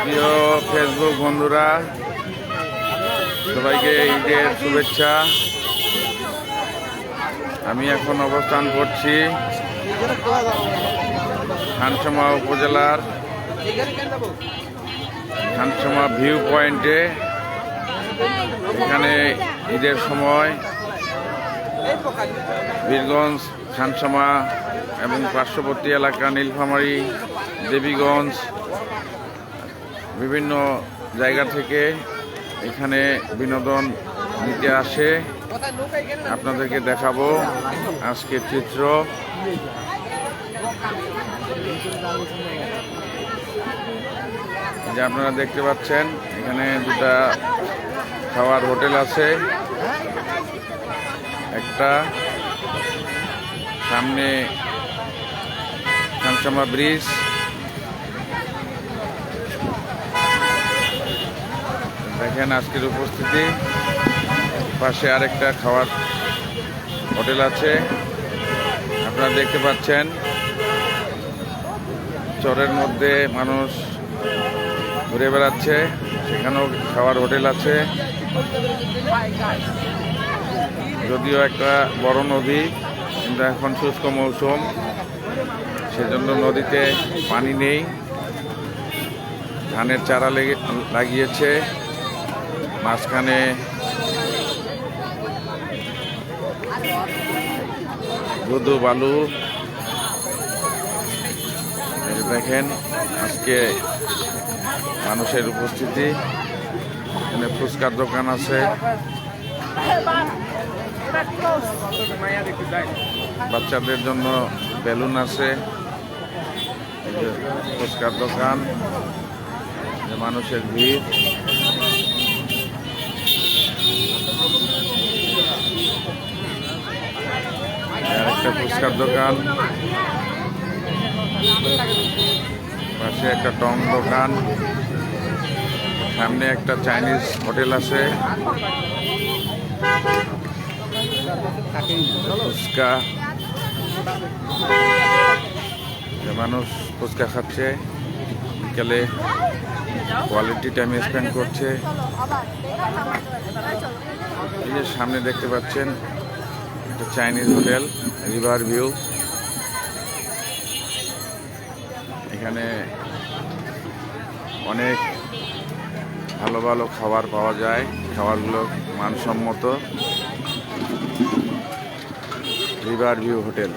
প্রিয় ফেসবুক বন্ধুরা, সবাইকে ঈদের শুভেচ্ছা। আমি এখন অবস্থান করছি খানসামা উপজেলার খানসামা ভিউ পয়েন্টে। এখানে ঈদের সময় বীরগঞ্জ, খানসামা এবং পার্শ্ববর্তী এলাকা নীলফামারী, দেবীগঞ্জ বিভিন্ন জায়গা থেকে এখানে বিনোদন নিতে আসে। আপনাদেরকে দেখাবো আজকের চিত্র। যে আপনারা দেখতে পাচ্ছেন এখানে দুটা খাওয়ার হোটেল আছে। একটা সামনে খানসামা ব্রিজ, দেখেন আজকের উপস্থিতি। পাশে আরেকটা খাওয়ার হোটেল আছে, আপনারা দেখতে পাচ্ছেন। চরের মধ্যে মানুষ ঘুরে বেড়াচ্ছে, সেখানেও খাওয়ার হোটেল আছে। যদিও একটা বড় নদী, কিন্তু এখন শুষ্ক মৌসুম, সেজন্য নদীতে পানি নেই। ধানের চারা লাগিয়েছে, মাঝখানে ধুধু বালু। দেখেন আজকে মানুষের উপস্থিতি। এখানে ফুচকার দোকান আছে, বাচ্চাদের জন্য বেলুন আছে, ফুচকার দোকান, মানুষের ভিড়। একটা ফুচকার দোকান, পাশে একটা টং দোকান, সামনে একটা চাইনিজ হোটেল আছে। ফুচকা, মানুষ ফুচকা খাচ্ছে, বিকেলে কোয়ালিটি টাইম স্পেন্ড করছে। এই যে সামনে দেখতে পাচ্ছেন একটা চাইনিজ হোটেল, রিভার ভিউ। এখানে অনেক ভালো ভালো খাবার পাওয়া যায়, খাবারগুলো মানসম্মত। River view hotel.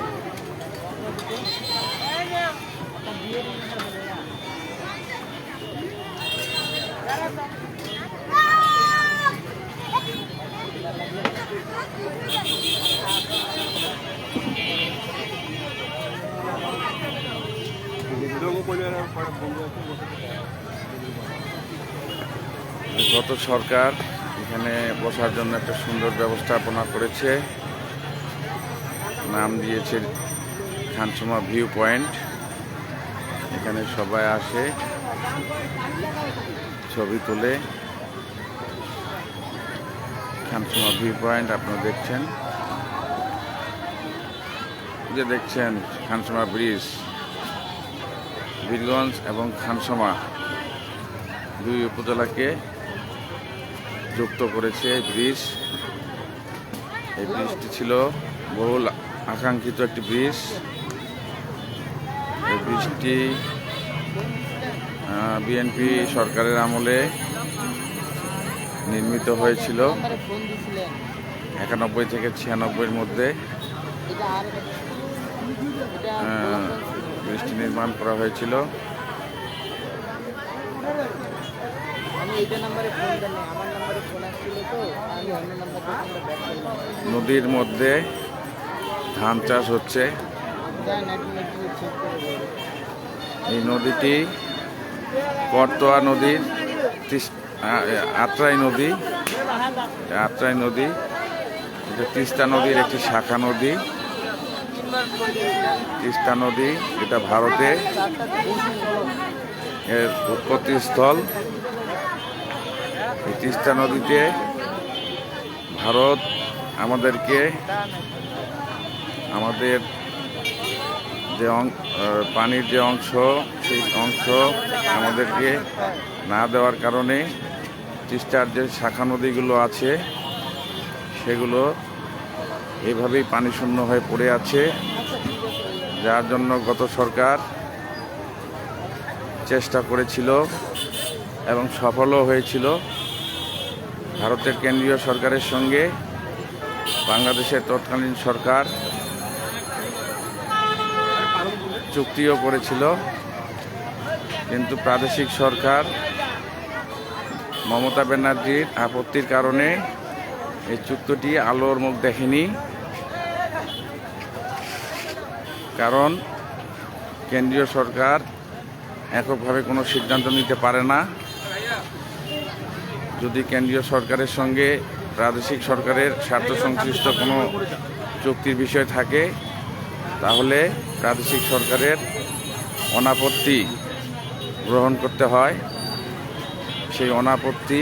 গত সরকার এখানে বসার জন্য একটা সুন্দর ব্যবস্থাপনা করেছে, নাম দিয়েছে খানসামা ভিউ পয়েন্ট। এখানে সবাই আসে, ছবি তোলে। খানসামা ভিউ পয়েন্ট আপনারা দেখছেন, যে দেখছেন খানসামা ব্রিজ। বীরগঞ্জ এবং খানসামা দুই উপজেলাকে যুক্ত করেছে এই ব্রিজ। এই ব্রিজটি ছিল বহুল আকাঙ্ক্ষিত একটি ব্রিজ। এই ব্রিজটি বিএনপি সরকারের আমলে নির্মিত হয়েছিল 91 থেকে 96-এর মধ্যে। ব্রিজটি নির্মাণ করা হয়েছিল। নদীর মধ্যে ধান চাষ হচ্ছে। এই নদীটি করতোয়া নদীর আত্রাই নদী। আত্রাই নদী এটা তিস্তা নদীর একটি শাখা নদী। তিস্তা নদী এটা ভারতে এর উৎপত্তিস্থল। এই তিস্তা নদীতে ভারত আমাদের পানির যে অংশ, সেই অংশ আমাদেরকে না দেওয়ার কারণে তিস্তার যে শাখা নদীগুলো আছে সেগুলো এভাবেই পানি শূন্য হয়ে পড়ে আছে, যার জন্য গত সরকার চেষ্টা করেছিল এবং সফলও হয়েছিল। ভারতের কেন্দ্রীয় সরকারের সঙ্গে বাংলাদেশের তৎকালীন সরকার চুক্তিও করেছিল, কিন্তু প্রাদেশিক সরকার মমতা ব্যানার্জির আপত্তির কারণে এই চুক্তিটি আলোর মুখ দেখেনি। কারণ কেন্দ্রীয় সরকার এককভাবে কোনো সিদ্ধান্ত নিতে পারে না। যদি কেন্দ্রীয় সরকারের সঙ্গে প্রাদেশিক সরকারের স্বার্থ সংশ্লিষ্ট কোনো চুক্তির বিষয় থাকে, তাহলে প্রাদেশিক সরকারের অনাপত্তি গ্রহণ করতে হয়। সেই অনাপত্তি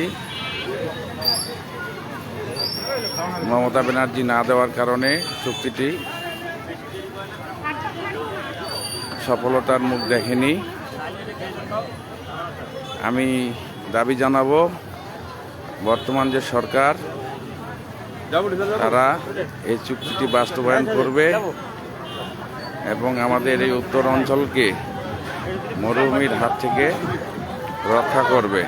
মমতা ব্যানার্জি না দেওয়ার কারণে চুক্তিটি সফলতার মুখ দেখেনি। আমি দাবি জানাবো বর্তমান যে সরকার, তারা এই চুক্তিটি বাস্তবায়ন করবে এবং আমাদের এই উত্তর অঞ্চলকে মরুভূমির হাত থেকে রক্ষা করবে।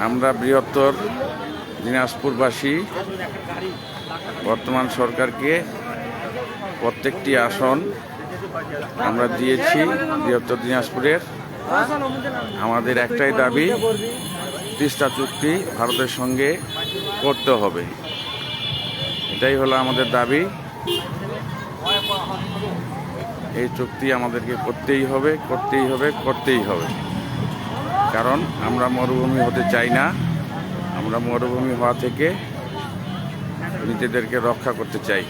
আমরা বৃহত্তর দিনাজপুরবাসী বর্তমান সরকারকে প্রত্যেকটি আসন আমরা দিয়েছি বৃহত্তর দিনাজপুরের। আমাদের একটাই দাবি, তিস্তা চুক্তি ভারতের সঙ্গে করতে হবে। এটাই হলো আমাদের দাবি। এই চুক্তি আমাদেরকে করতেই হবে, করতেই হবে, করতেই হবে। কারণ আমরা মরুভূমি হতে চাই না। আমরা মরুভূমি হওয়া থেকে নিজেদেরকে রক্ষা করতে চাই।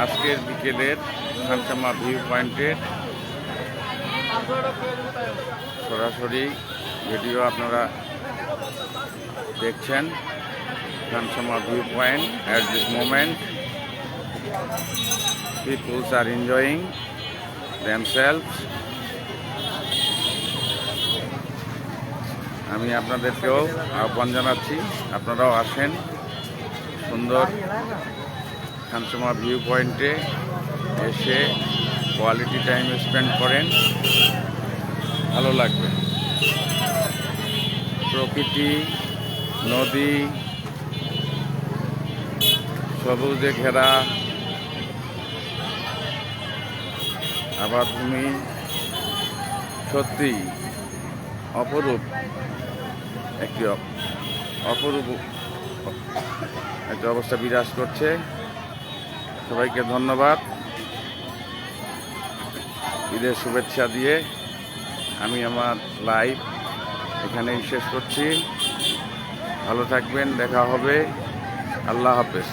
আজকের বিকেলের খানসামা ভিউ পয়েন্টের সরাসরি ভিডিও আপনারা দেখছেন। Khansama view point, at this moment people are enjoying themselves. আমি আপনাদেরকেও আহ্বান জানাচ্ছি, আপনারাও আসেন, সুন্দর খানসামা ভিউ পয়েন্টে এসে কোয়ালিটি টাইম স্পেন্ড করেন, ভালো লাগবে। প্রকৃতি, নদী, সবুজে ঘেরা আবাদভূমি সত্যি অপরূপ একটি অবস্থা বিরাজ করছে। সবাইকে ধন্যবাদ। ঈদের শুভেচ্ছা দিয়ে আমি আমার লাইভ এখানেই শেষ করছি। ভালো থাকবেন, দেখা হবে। আল্লাহ হাফেজ।